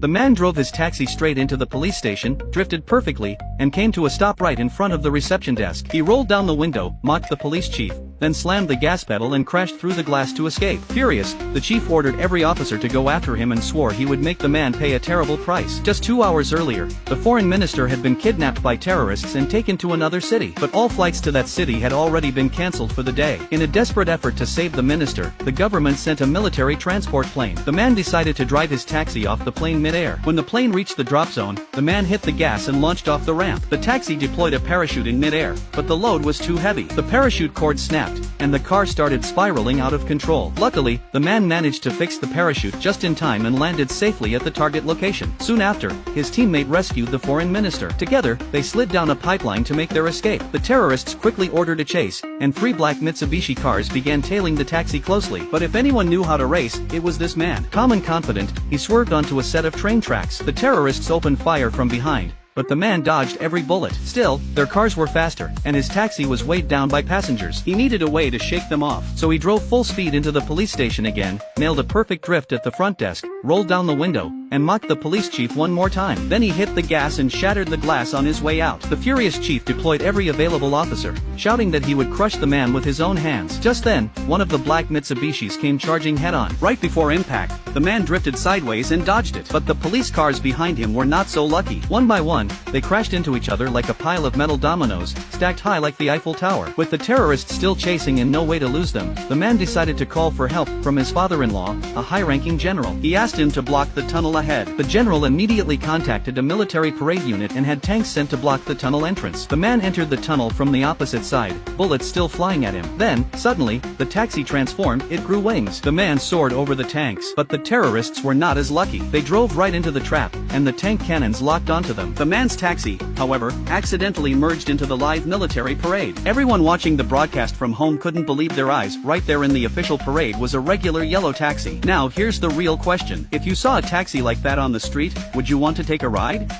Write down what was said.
The man drove his taxi straight into the police station, drifted perfectly, and came to a stop right in front of the reception desk. He rolled down the window, mocked the police chief, then slammed the gas pedal and crashed through the glass to escape. Furious, the chief ordered every officer to go after him and swore he would make the man pay a terrible price. Just 2 hours earlier, the foreign minister had been kidnapped by terrorists and taken to another city, but all flights to that city had already been cancelled for the day. In a desperate effort to save the minister, the government sent a military transport plane. The man decided to drive his taxi off the plane mid-air. When the plane reached the drop zone, the man hit the gas and launched off the ramp. The taxi deployed a parachute in mid-air, but the load was too heavy. The parachute cord snapped, and the car started spiraling out of control. Luckily, the man managed to fix the parachute just in time and landed safely at the target location. Soon after, his teammate rescued the foreign minister. Together, they slid down a pipeline to make their escape. The terrorists quickly ordered a chase, and 3 black Mitsubishi cars began tailing the taxi closely. But if anyone knew how to race, it was this man. Calm and confident, he swerved onto a set of train tracks. The terrorists opened fire from behind, but the man dodged every bullet. Still, their cars were faster, and his taxi was weighed down by passengers. He needed a way to shake them off, so he drove full speed into the police station again, nailed a perfect drift at the front desk, rolled down the window, and mocked the police chief one more time. Then he hit the gas and shattered the glass on his way out. The furious chief deployed every available officer, shouting that he would crush the man with his own hands. Just then, one of the black Mitsubishis came charging head-on. Right before impact, the man drifted sideways and dodged it. But the police cars behind him were not so lucky. One by one, they crashed into each other like a pile of metal dominoes, stacked high like the Eiffel Tower. With the terrorists still chasing and no way to lose them, the man decided to call for help from his father-in-law, a high-ranking general. He asked him to block the tunnel ahead. The general immediately contacted a military parade unit and had tanks sent to block the tunnel entrance. The man entered the tunnel from the opposite side, bullets still flying at him. Then, suddenly, the taxi transformed, it grew wings. The man soared over the tanks, but the terrorists were not as lucky. They drove right into the trap, and the tank cannons locked onto them. The man's taxi, however, accidentally merged into the live military parade. Everyone watching the broadcast from home couldn't believe their eyes. Right there in the official parade was a regular yellow taxi. Now here's the real question. If you saw a taxi like that on the street, would you want to take a ride?